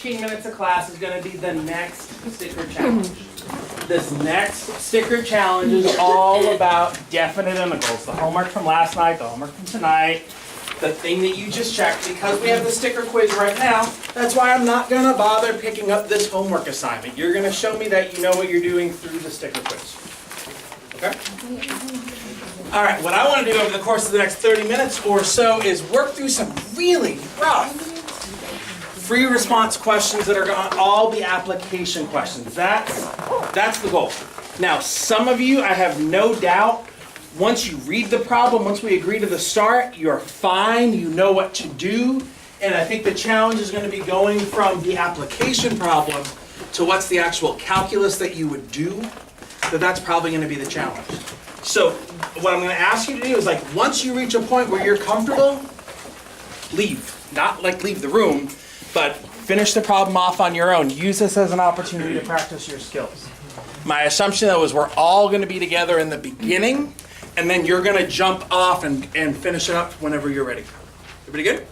15 minutes of class is going to be the next sticker challenge. This next sticker challenge is all about definite integrals. The homework from last night, the homework from tonight, the thing that you just checked. Because we have the sticker quiz right now, that's why I'm not going to bother picking up this homework assignment. You're going to show me that you know what you're doing through the sticker quiz. Okay? All right, what I want to do over the course of the next 30 minutes or so is work through some really rough free response questions that are going to all be application questions. That's the goal. Now, some of you, I have no doubt, once you read the problem, once we agree to the start, you're fine, you know what to do, and I think the challenge is going to be going from the application problem to what's the actual calculus that you would do. That's probably going to be the challenge. So what I'm going to ask you to do is, like, once you reach a point where you're comfortable, leave. Not like leave the room, but finish the problem off on your own. Use this as an opportunity to practice your skills. My assumption, though, is we're all going to be together in the beginning, and then you're going to jump off and finish it up whenever you're ready. Everybody good?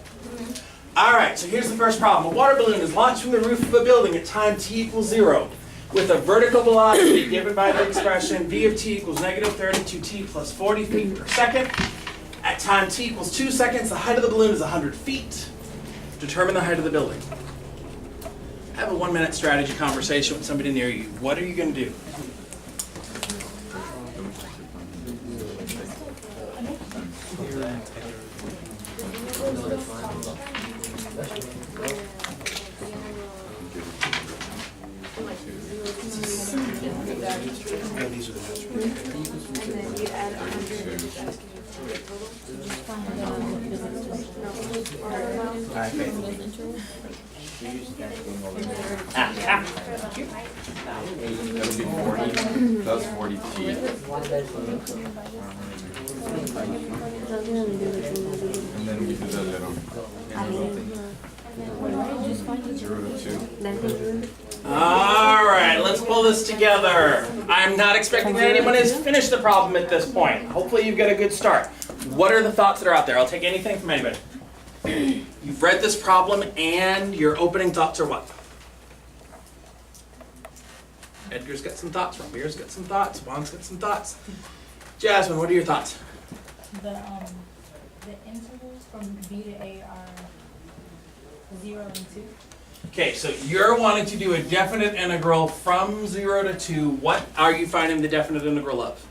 All right, so here's the first problem. A water balloon is launched from the roof of a building at time t equals 0. With a vertical velocity given by the expression v of t equals negative 32t plus 40 feet per second. At time t equals 2 seconds, the height of the balloon is 100 feet. Determine the height of the building. Have a 1-minute strategy conversation with somebody near you. What are you going to do? That'll be 40 plus 40t. And then we do the little thing. 0 to 2. All right, let's pull this together. I'm not expecting that anyone has finished the problem at this point. Hopefully you've got a good start. What are the thoughts that are out there? I'll take anything from anybody. You've read this problem and your opening thoughts are what? Edgar's got some thoughts, Ramvir's got some thoughts, Juan's got some thoughts. Jasmine, what are your thoughts? The intervals from B to A are 0 and 2. Okay, so you're wanting to do a definite integral from 0 to 2. What are you finding the definite integral of?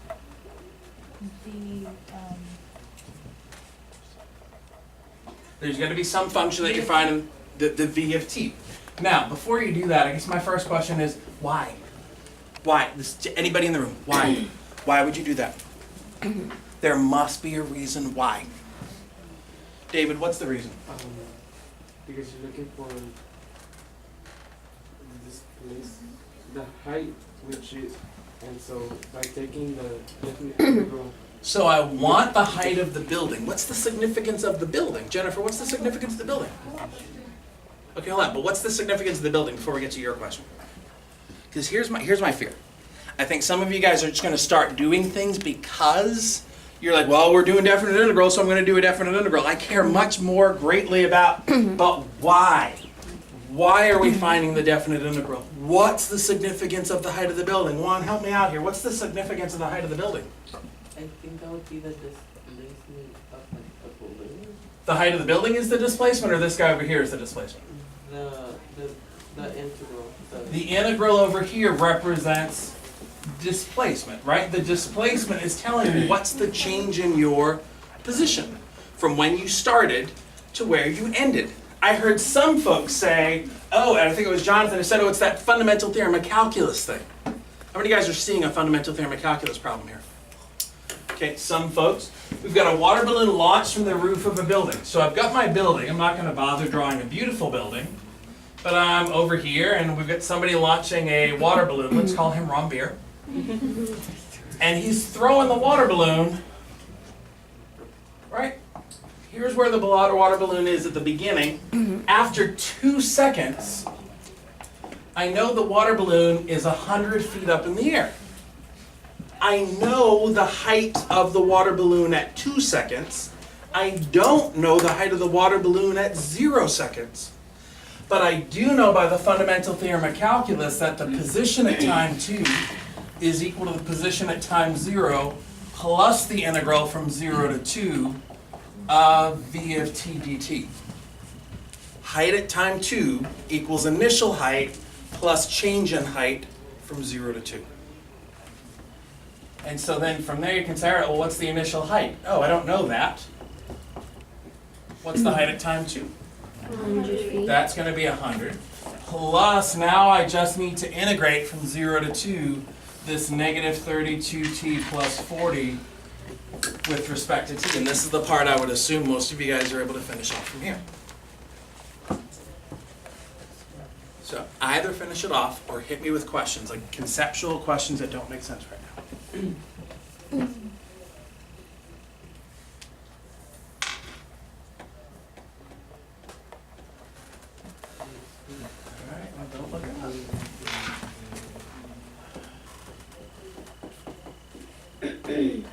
There's going to be some function that you're finding the v of t. Now, before you do that, I guess my first question is, why? Why? Anybody in the room, why? Why would you do that? There must be a reason why. David, what's the reason? Because you're looking for this place, the height, which is, and so by taking the definite integral. So I want the height of the building. What's the significance of the building? Jennifer, what's the significance of the building? Okay, hold on, but what's the significance of the building before we get to your question? Because here's my fear. I think some of you guys are just going to start doing things because you're like, well, we're doing definite integral, so I'm going to do a definite integral. I care much more greatly about, but why? Why are we finding the definite integral? What's the significance of the height of the building? Juan, help me out here. What's the significance of the height of the building? I think that would be the displacement of the balloon. The height of the building is the displacement, or this guy over here is the displacement? The integral. The integral over here represents displacement, right? The displacement is telling you what's the change in your position from when you started to where you ended. I heard some folks say, oh, and I think it was Jonathan who said, oh, it's that fundamental theorem of calculus thing. How many of you guys are seeing a fundamental theorem of calculus problem here? Okay, some folks. We've got a water balloon launched from the roof of a building. So I've got my building. I'm not going to bother drawing a beautiful building. But I'm over here, and we've got somebody launching a water balloon. Let's call him Ramvir. And he's throwing the water balloon, right? Here's where the water balloon is at the beginning. After 2 seconds, I know the water balloon is 100 feet up in the air. I know the height of the water balloon at 2 seconds. I don't know the height of the water balloon at 0 seconds. But I do know by the fundamental theorem of calculus that the position at time 2 is equal to the position at time 0 plus the integral from 0 to 2 of v of t dt. Height at time 2 equals initial height plus change in height from 0 to 2. And so then from there you can say, all right, well, what's the initial height? Oh, I don't know that. What's the height at time 2? 100 feet. That's going to be 100. Plus, now I just need to integrate from 0 to 2 this negative 32t plus 40 with respect to t. And this is the part I would assume most of you guys are able to finish off from here. So either finish it off or hit me with questions, like conceptual questions that don't make sense right now. All right, well, don't look at me.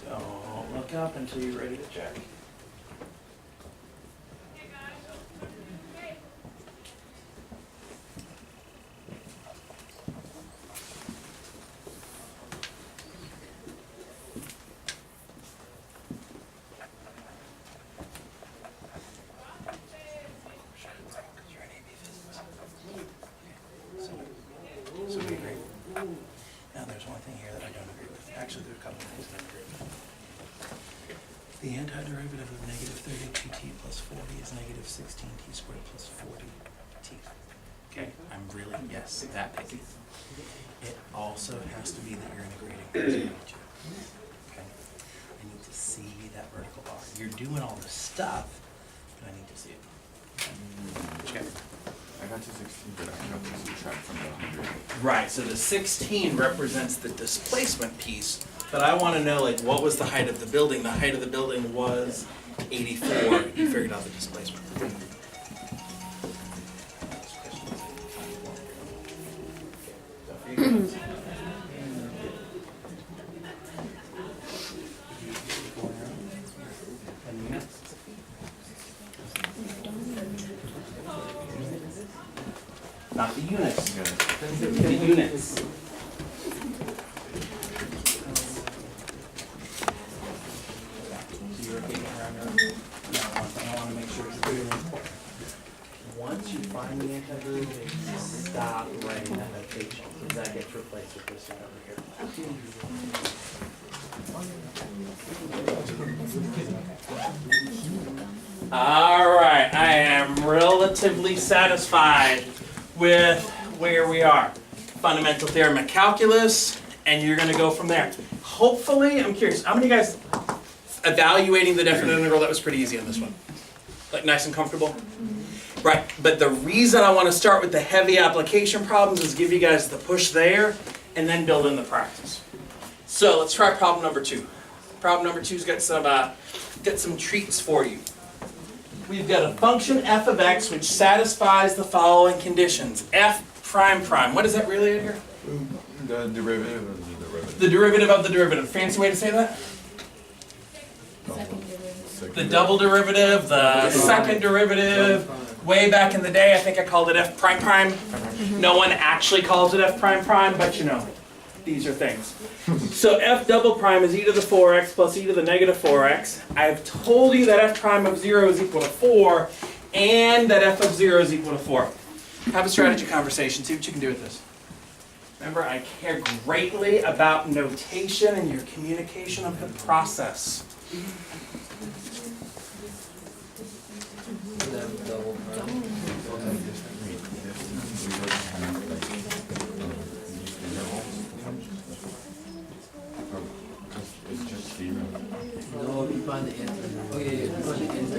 Don't look up until you're ready to check. So we agree. Now there's one thing here that I don't agree with. Actually, there are a couple of things that I agree with. The antiderivative of negative 32t plus 40 is negative 16t squared plus 40t. Okay, I'm really, yes, that picky. It also has to be that you're integrating between each other. Okay, I need to see that vertical bar. You're doing all this stuff, but I need to see it. Okay. I got to 16, but I have to subtract from the 100. Right, so the 16 represents the displacement piece, but I want to know, like, what was the height of the building? The height of the building was 84. You figured out the displacement. Not the units. The units. You're getting around there. Now, one thing I want to make sure is really important. Once you find the antiderivative, stop writing that notation, because that gets replaced with this one over here. All right, I am relatively satisfied with where we are. Fundamental theorem of calculus, and you're going to go from there. Hopefully, I'm curious, how many of you guys evaluating the definite integral? That was pretty easy on this one. Like nice and comfortable? Right, but the reason I want to start with the heavy application problems is give you guys the push there, and then build in the practice. So let's try problem number 2. Problem number 2's got some treats for you. We've got a function f of x which satisfies the following conditions. F prime prime. What is that really, Edgar? The derivative of the derivative. The derivative of the derivative. Fancy way to say that? Second derivative. The double derivative, the second derivative. Way back in the day, I think I called it f prime prime. No one actually calls it f prime prime, but you know, these are things. So f double prime is e to the 4x plus e to the negative 4x. I've told you that f prime of 0 is equal to 4, and that f of 0 is equal to 4. Have a strategy conversation, see what you can do with this. Remember, I care greatly about notation and your communication of the process. It's just 0. find the answer. Oh yeah, yeah. Find the answer.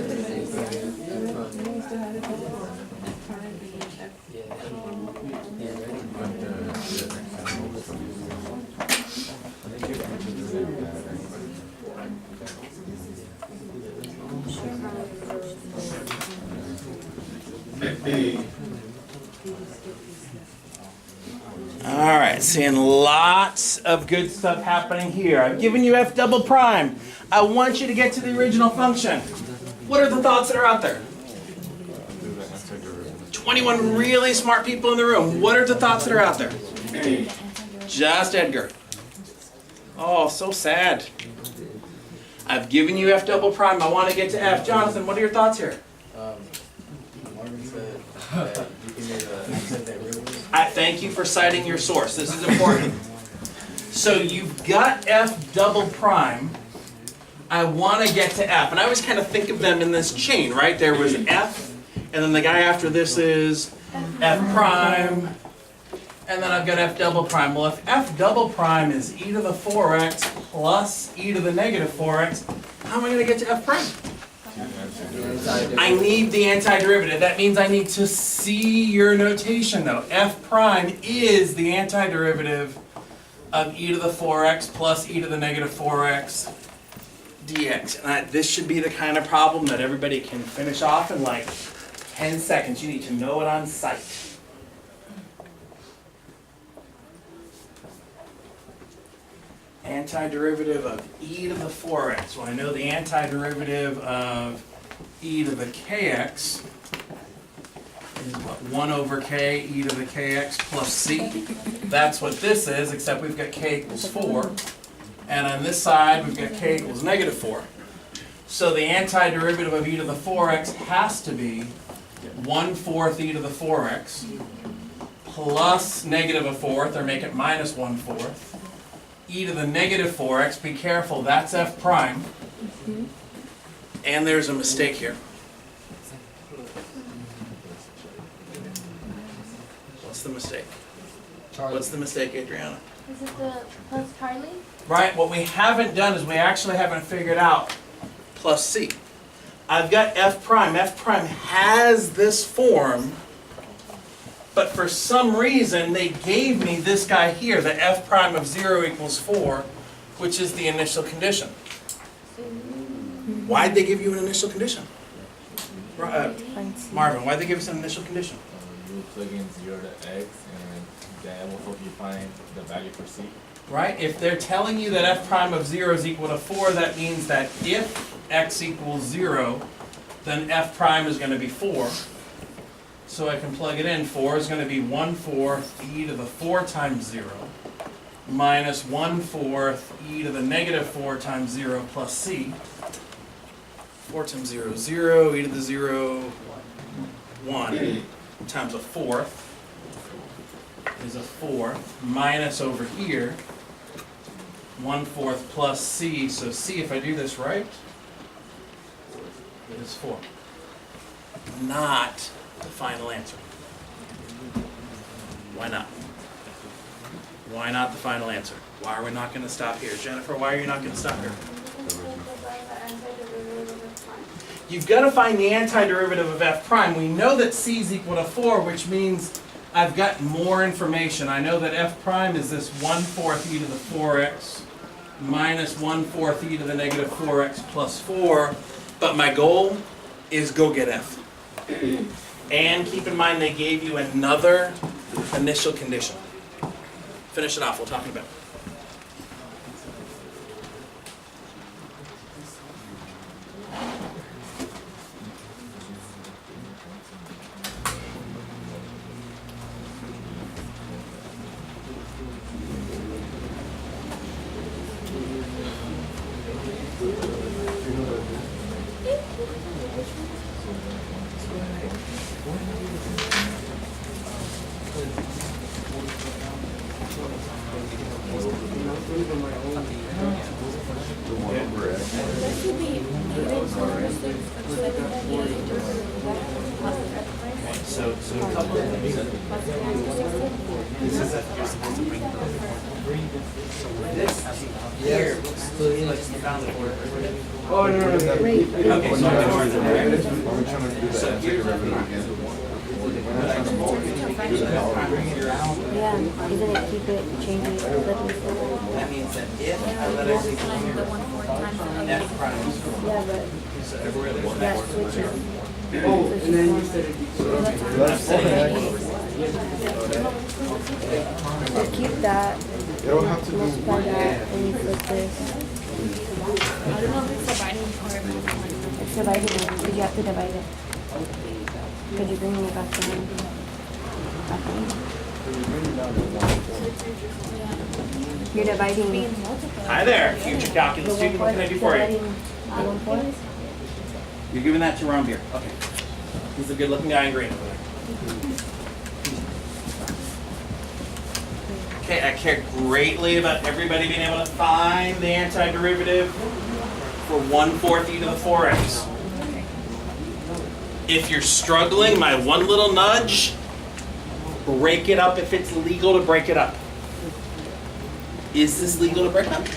All right, seeing lots of good stuff happening here. I've given you f double prime. I want you to get to the original function. What are the thoughts that are out there? 21 really smart people in the room. What are the thoughts that are out there? Just Edgar. Oh, so sad. I've given you f double prime. I want to get to f. Jonathan, what are your thoughts here? Marvin said that you can make an accent that really. I thank you for citing your source. This is important. So you've got f double prime. I want to get to f. And I always kind of think of them in this chain, right? There was f, and then the guy after this is f prime, and then I've got f double prime. Well, if f double prime is e to the 4x plus e to the negative 4x, how am I going to get to f prime? I need the antiderivative. That means I need to see your notation though. F prime is the antiderivative of e to the 4x plus e to the negative 4x dx. And this should be the kind of problem that everybody can finish off in like 10 seconds. You need to know it on sight. Antiderivative of e to the 4x. Well, I know the antiderivative of e to the kx is what? 1 over k e to the kx plus c. That's what this is, except we've got k equals 4. And on this side, we've got k equals negative 4. So the antiderivative of e to the 4x has to be 1/4 e to the 4x plus negative 1/4, or make it minus 1/4. E to the negative 4x, be careful, that's f prime. And there's a mistake here. What's the mistake? What's the mistake, Adriana? Is it the plus Carly? Right, what we haven't done is we actually haven't figured out plus c. I've got f prime. F prime has this form, but for some reason they gave me this guy here, the f prime of 0 equals 4, which is the initial condition. Why'd they give you an initial condition? Marvin, why'd they give us an initial condition? You plug in 0 to x, and that will help you find the value for c. Right, if they're telling you that f prime of 0 is equal to 4, that means that if x equals 0, then f prime is going to be 4. So I can plug it in. 4 is going to be 1/4 e to the 4 times 0 minus 1/4 e to the negative 4 times 0 plus c. 4 times 0 is 0, e to the 0, 1 times a 4th is a 4th minus over here 1/4 plus c. So c, if I do this right, is 4. Not the final answer. Why not? Why not the final answer? Why are we not going to stop here? Jennifer, why are you not going to stop here? You've got to find the antiderivative of f prime. We know that c is equal to 4, which means I've got more information. I know that f prime is this 1/4 e to the 4x minus 1/4 e to the negative 4x plus 4. But my goal is go get f. And keep in mind they gave you another initial condition. Finish it off, we'll talk in a bit. So a couple of things. This is that you're supposed to bring Here, like you found it for it. Oh, no. Okay, so Yeah, isn't it keep it changing it? that means that if I let it Multiplying the 1/4 times the other. Yeah, but that switches. Oh, and then you said it. So keep that, multiply that, and you flip this. I don't know if it's dividing or if it's It's divided, because you have to divide it. Because you're bringing it back down. You're dividing being it. multiplied. Hi there, future calculus student. What can I do for you? 1/4? You're giving that to Ron Beer. Okay. He's a good-looking guy in green over there. Okay, I care greatly about everybody being able to find the antiderivative for 1/4 e to the 4x. If you're struggling, my one little nudge, break it up if it's legal to break it up. Is this legal to break up?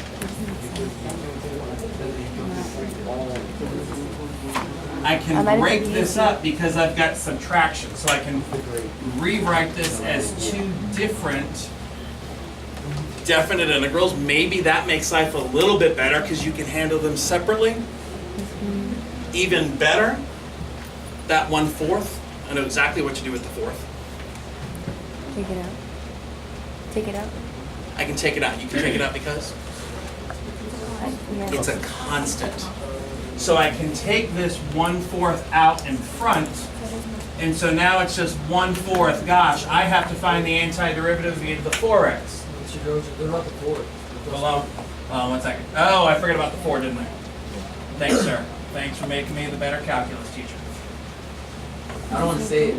I can break this up because I've got subtraction, so I can rewrite this as two different definite integrals. Maybe that makes life a little bit better because you can handle them separately. Even better, that 1/4, I know exactly what to do with the 4th. Take it out. Take it out. I can take it out. You can take it out because Yeah. it's a constant. So I can take this 1/4 out in front, and so now it's just 1/4. Gosh, I have to find the antiderivative of e to the 4x. Hold on. One second. Oh, I forgot about the 4, didn't I? Thanks, sir. Thanks for making me the better calculus teacher. I don't want to say it.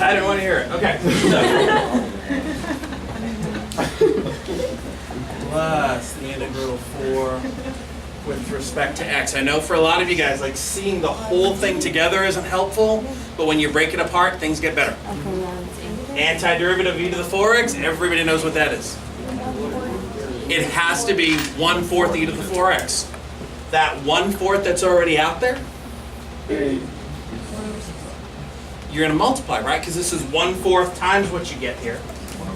I didn't want to hear it. Okay. Plus the integral 4 with respect to x. I know for a lot of you guys, like seeing the whole thing together isn't helpful, but when you break it apart, things get better. Okay, yeah. Antiderivative of e to the 4x, everybody knows what that is. It has to be 1/4 e to the 4x. That 1/4 that's already out there, you're going to multiply, right? Because this is 1/4 times what you get here.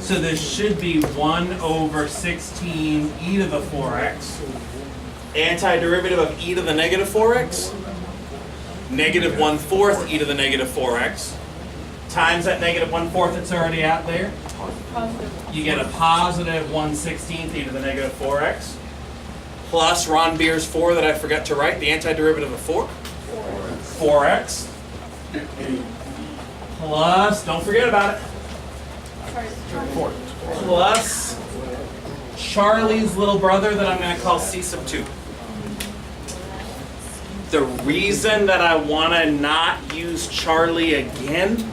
So this should be 1/16 e to the 4x. Antiderivative of e to the negative 4x, negative 1/4 e to the negative 4x, times that negative 1/4 that's already out there. You get a positive 1/16 e to the negative 4x, plus Ron Beer's 4 that I forgot to write, the antiderivative of 4, 4x, plus, don't forget about it, plus Charlie's little brother that I'm going to call c sub 2. The reason that I want to not use Charlie again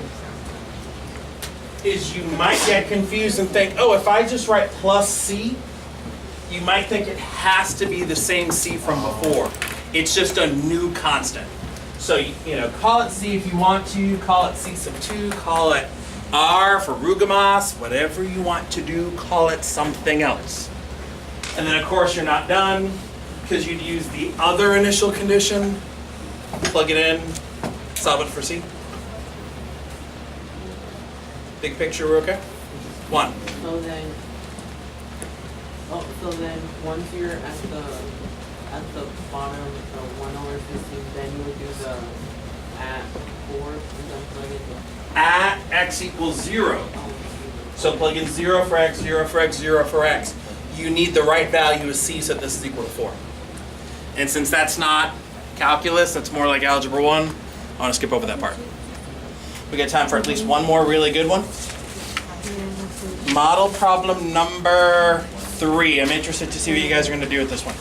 is you might get confused and think, oh, if I just write plus c, you might think it has to be the same c from before. It's just a new constant. So, you know, call it c if you want to, call it c sub 2, call it r for Rugamas, whatever you want to do, call it something else. And then of course you're not done, because you'd use the other initial condition, plug it in, solve it for c. Big picture, we're okay? 1. So then once you're at the bottom, the 1/16, then you would do the at 4 and then plug in At x equals 0. So plug in 0 for x, 0 for x, 0 for x. You need the right value of c so this is equal to 4. And since that's not calculus, that's more like algebra 1, I want to skip over that part. We got time for at least one more really good one. Model problem number 3. I'm interested to see what you guys are going to do with this one.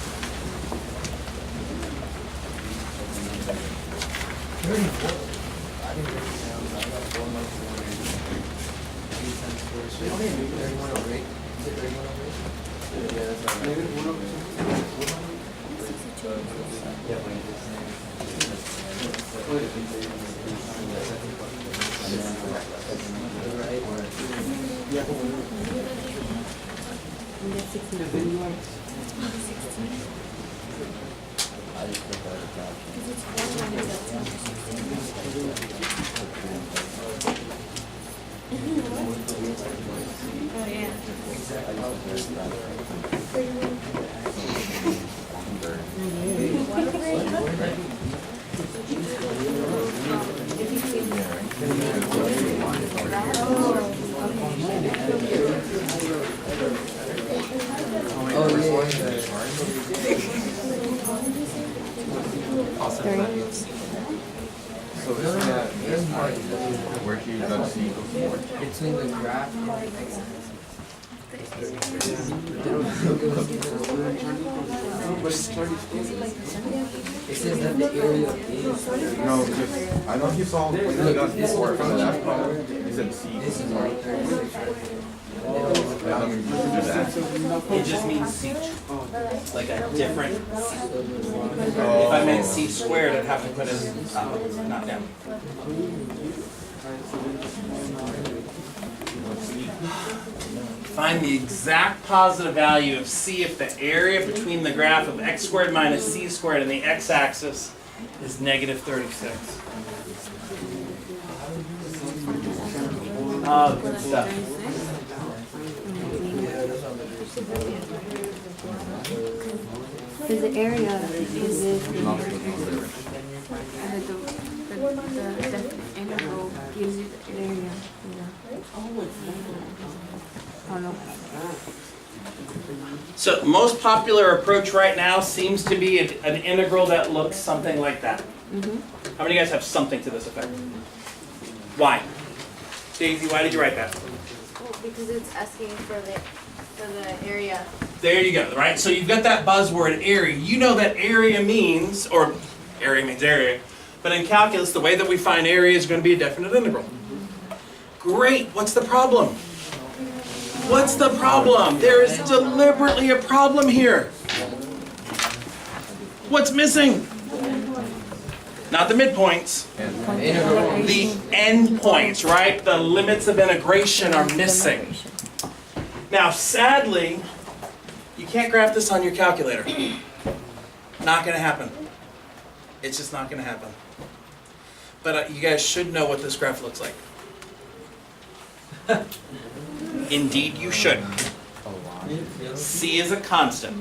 The video one. Oh, yeah. So this part where you got C equals 4. Between the graph and But it's Charlie's thing. it says that the area is. No, just, I know he saw when he got this work from the last problem. He said C This equals is 4. like 36. Let me do that. It just means C, like a different, if Oh. I meant C squared, I'd have to put it not down. Find the exact positive value of C if the area between the graph of x squared minus C squared and the x-axis is negative 36. Oh, good stuff. Because the area is this. The integral gives you the area. Oh no. So most popular approach right now seems to be an integral that looks something like that. How many of you guys have something to this effect? Why? Daisy, why did you write that? Well, because it's asking for the area. There you go, right? So you've got that buzzword area. You know that area means, or area means area, but in calculus, the way that we find area is going to be a definite integral. Great, what's the problem? What's the problem? There is deliberately a problem here. What's missing? Not the midpoints, the endpoints, right? The limits of integration are missing. Now, sadly, you can't graph this on your calculator. Not going to happen. It's just not going to happen. But you guys should know what this graph looks like. Indeed, you should. C is a constant.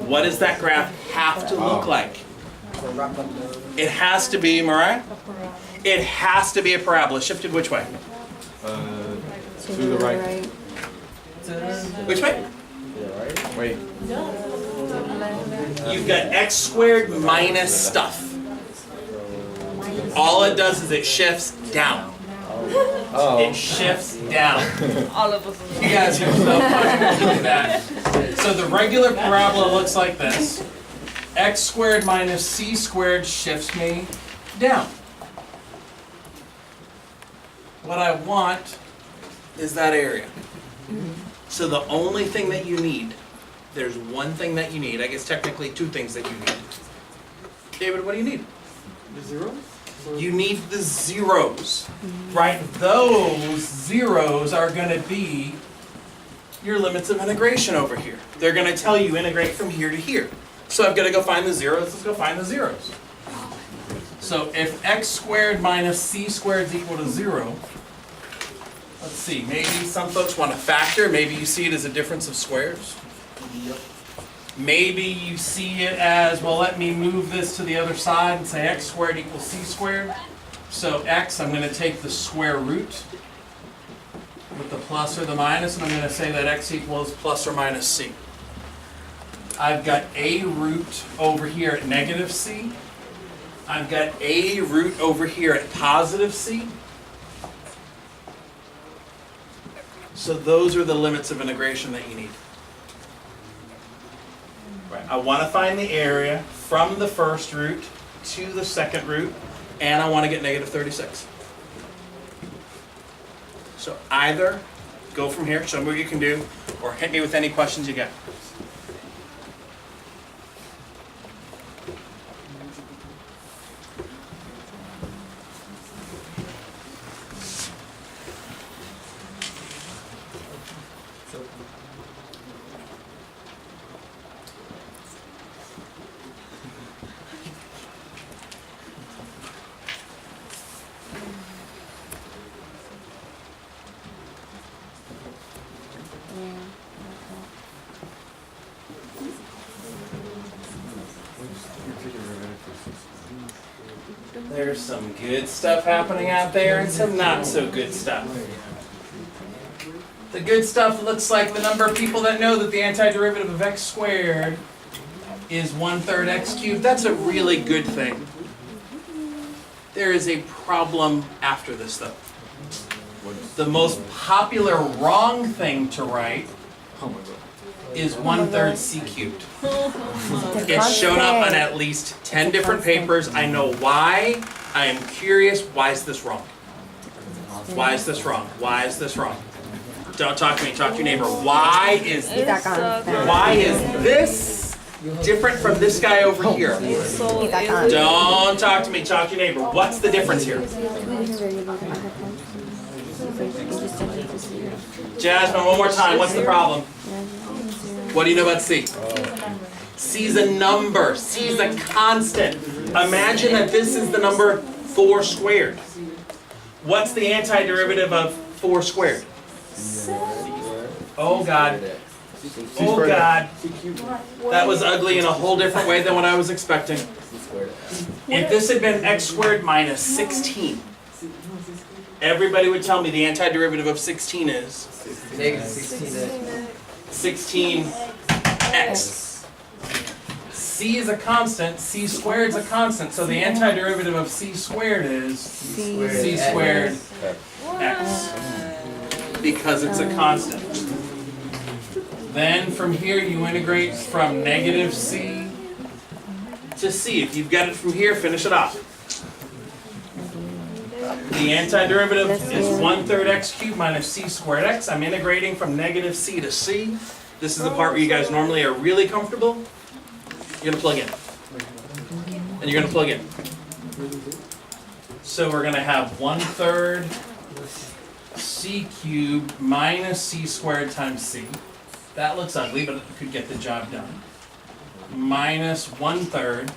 What does that graph have to look like? It has to be, Mariah? It has to be a parabola. Shifted which way? To the right. Which way? Wait. You've got x squared minus stuff. All it does is it shifts down. It shifts down. All of us. You guys are so funny with that. So the regular parabola looks like this. X squared minus c squared shifts me down. What I want is that area. So the only thing that you need, there's one thing that you need, I guess technically two things that you need. David, what do you need? The zero? You need the zeros, right? Those zeros are going to be your limits of integration over here. They're going to tell you integrate from here to here. So I've got to go find the zeros. Let's go find the zeros. So if x squared minus c squared is equal to 0, let's see, maybe some folks want to factor. Maybe you see it as a difference of squares. Maybe you see it as, well, let me move this to the other side and say x squared equals c squared. So x, I'm going to take the square root with the plus or the minus, and I'm going to say that x equals plus or minus c. I've got a root over here at negative c. I've got a root over here at positive c. So those are the limits of integration that you need. Right. I want to find the area from the first root to the second root, and I want to get negative 36. So either go from here, show me what you can do, or hit me with any questions you got. There's some good stuff happening out there and some not so good stuff. The good stuff looks like the number of people that know that the antiderivative of x squared is 1/3 x cubed. That's a really good thing. There is a problem after this though. The most popular wrong thing to write is 1/3 c cubed. It's shown up on at least 10 different papers. I know why. I am curious, why is this wrong? Why is this wrong? Why is this wrong? Don't talk to me, talk to your neighbor. Why is this different from this guy over here? Don't talk to me, talk to your neighbor. What's the difference here? Jasmine, one more time, what's the problem? What do you know about C? C is a number. C is a constant. Imagine that this is the number 4 squared. What's the antiderivative of 4 squared? Oh God. Oh God. That was ugly in a whole different way than what I was expecting. If this had been x squared minus 16, everybody would tell me the antiderivative of 16 is Negative 16x. 16x. C is a constant, c squared is a constant, so the antiderivative of c squared is c squared x. Because it's a constant. Then from here you integrate from negative c to c. If you've got it from here, finish it off. The antiderivative is 1/3 x cubed minus c squared x. I'm integrating from negative c to c. This is the part where you guys normally are really comfortable. You're going to plug in. And you're going to plug in. So we're going to have 1/3 c cubed minus c squared times c. That looks ugly, but it could get the job done. Minus 1/3.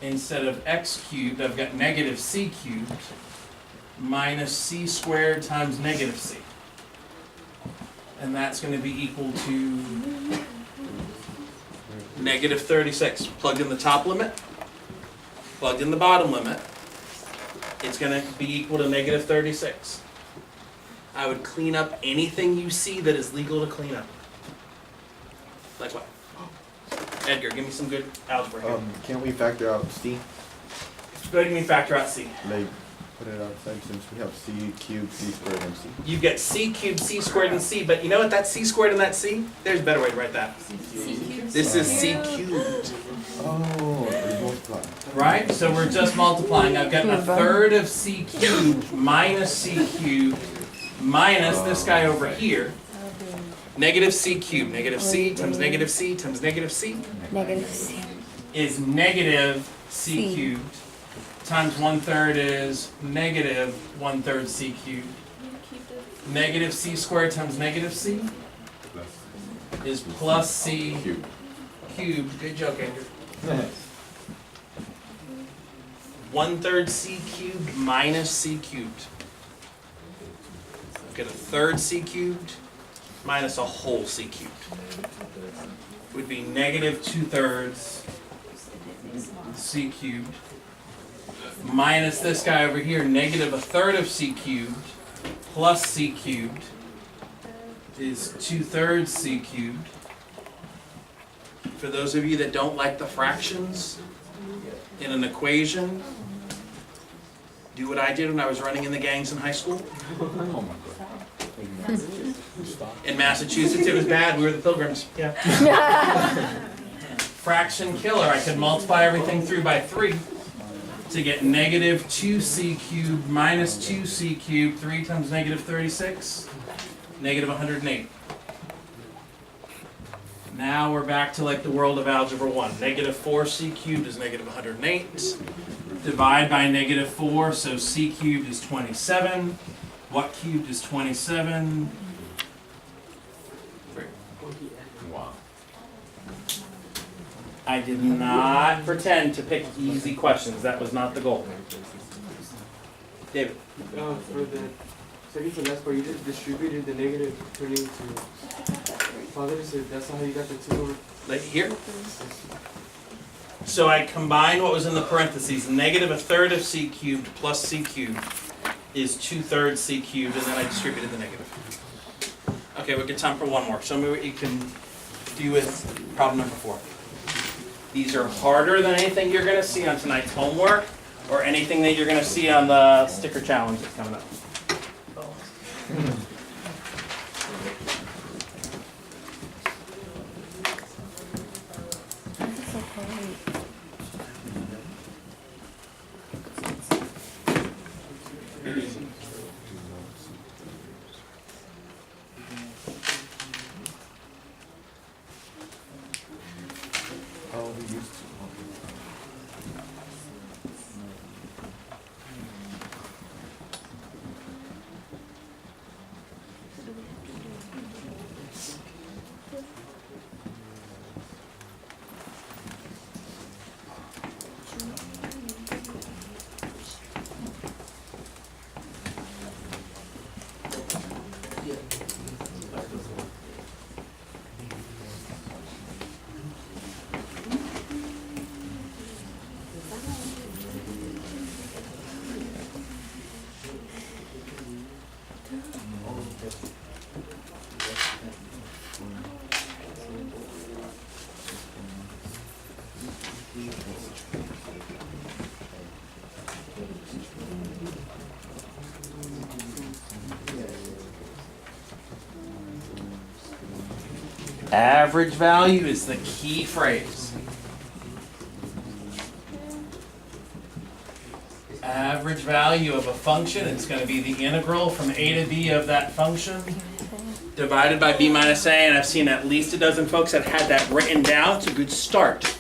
Instead of x cubed, I've got negative c cubed minus c squared times negative c. And that's going to be equal to negative 36. Plugged in the top limit, plugged in the bottom limit. It's going to be equal to negative 36. I would clean up anything you see that is legal to clean up. Like what? Edgar, give me some good algebra here. Can't we factor out C? Go ahead and give me factor out C. Like, put it outside since we have C cubed, C squared, and C. You've got c cubed, c squared, and c, but you know what? That c squared and that c? There's a better way to write that. This is c cubed. Oh, we multiply. Right? So we're just multiplying. I've got 1/3 of c cubed minus c cubed minus this guy over here. Negative c cubed. Negative c times negative c times negative c Negative c. is negative c cubed times 1/3 is negative 1/3 c cubed. Negative c squared times negative c is plus c cubed. Good joke, Andrew. 1/3 c cubed minus c cubed. Get 1/3 c cubed minus a whole c cubed. Would be negative 2/3 c cubed minus this guy over here, negative 1/3 of c cubed plus c cubed is 2/3 c cubed. For those of you that don't like the fractions in an equation, do what I did when I was running in the gangs in high school. In Massachusetts, it was bad. We were the Pilgrims. Yeah. Fraction killer. I could multiply everything through by 3 to get negative 2c cubed minus 2c cubed. 3 times negative 36, negative 108. Now we're back to like the world of Algebra 1. Negative 4c cubed is negative 108. Divide by negative 4, so c cubed is 27. What cubed is 27? 3. Wow. I did not pretend to pick easy questions. That was not the goal. David. For the second to last part, you just distributed the negative turning to Father, so that's not how you got the 2 over. Like here. So I combined what was in the parentheses. Negative a third of c cubed plus c cubed is 2/3 c cubed, and then I distributed the negative. Okay, we've got time for one more. Show me what you can do with problem number 4. These are harder than anything you're going to see on tonight's homework or anything that you're going to see on the sticker challenge that's coming up. That's so cold. Oh, we used to. Average value is the key phrase. Average value of a function, it's going to be the integral from a to b of that function divided by b minus a, and I've seen at least a dozen folks that had that written down. It's a good start.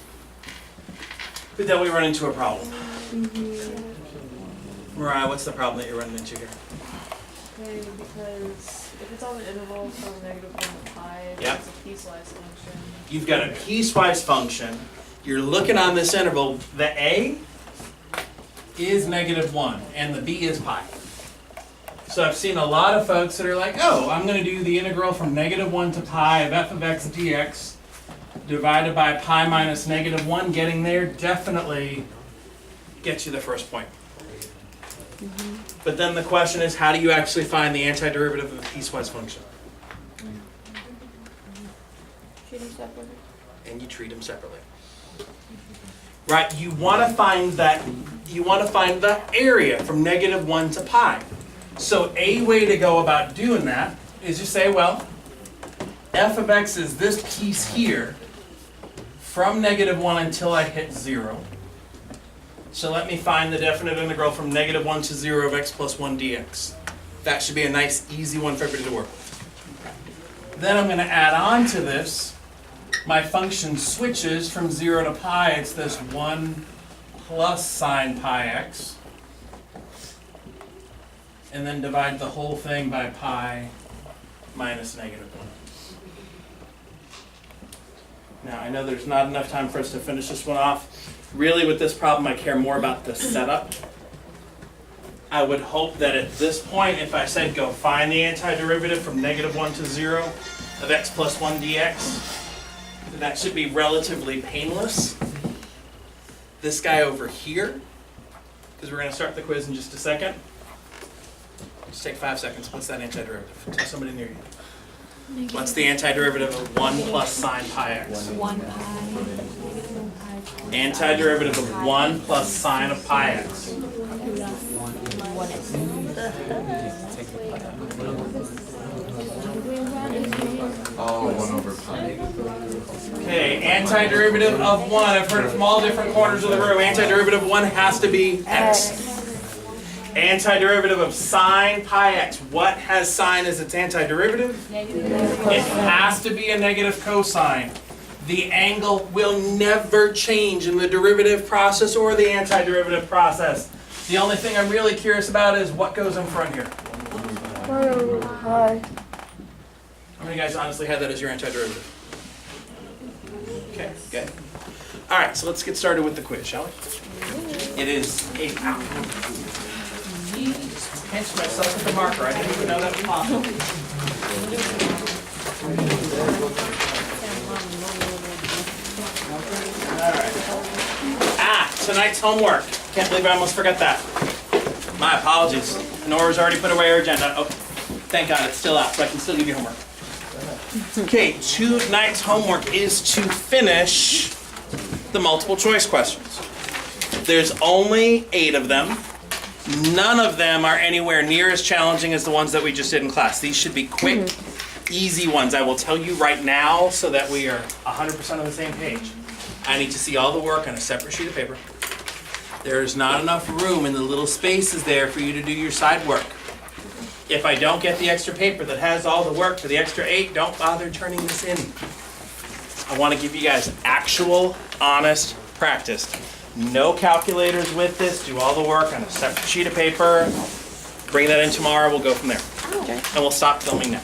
But then we run into a problem. Mariah, what's the problem that you're running into here? Okay, because if it's on the interval from -1 to pi, Yep. it's a piecewise function. You've got a piecewise function. You're looking on this interval. The a is -1 and the b is pi. So I've seen a lot of folks that are like, oh, I'm going to do the integral from -1 to pi of f of x dx divided by pi minus -1. Getting there definitely gets you the first point. But then the question is, how do you actually find the antiderivative of a piecewise function? And you treat them separately. Right, you want to find that, you want to find the area from -1 to pi. So a way to go about doing that is just say, well, f of x is this piece here from -1 until I hit 0. So let me find the definite integral from -1 to 0 of x plus 1 dx. That should be a nice, easy one for everybody to work with. Then I'm going to add on to this. My function switches from 0 to pi. It's this 1 plus sine pi x. And then divide the whole thing by pi minus -1. Now, I know there's not enough time for us to finish this one off. Really, with this problem, I care more about the setup. I would hope that at this point, if I said go find the antiderivative from -1 to 0 of x plus 1 dx, that should be relatively painless. This guy over here, because we're going to start the quiz in just a second. Just take 5 seconds. What's that antiderivative? Tell somebody near you. What's the antiderivative of 1 plus sine pi x? 1 pi. Antiderivative of 1 plus sine of pi x. Oh, 1 over pi. Okay, antiderivative of 1. I've heard it from all different corners of the room. Antiderivative of 1 has to be x. Antiderivative of sine pi x. What has sine as its antiderivative? It has to be a negative cosine. The angle will never change in the derivative process or the antiderivative process. The only thing I'm really curious about is what goes in front here. Pi. How many guys honestly had that as your antiderivative? Okay, good. All right, so let's get started with the quiz, shall we? It is a pinch myself with the marker. I didn't even know that was possible. Tonight's homework. Can't believe I almost forgot that. My apologies. Nora's already put away her agenda. Oh, thank God it's still out, so I can still give you homework. Okay, tonight's homework is to finish the multiple choice questions. There's only 8 of them. None of them are anywhere near as challenging as the ones that we just did in class. These should be quick, easy ones. I will tell you right now so that we are 100% on the same page. I need to see all the work on a separate sheet of paper. There's not enough room in the little spaces there for you to do your side work. If I don't get the extra paper that has all the work for the extra 8, don't bother turning this in. I want to give you guys actual, honest practice. No calculators with this. Do all the work on a separate sheet of paper. Bring that in tomorrow. We'll go from there. And we'll stop filming now.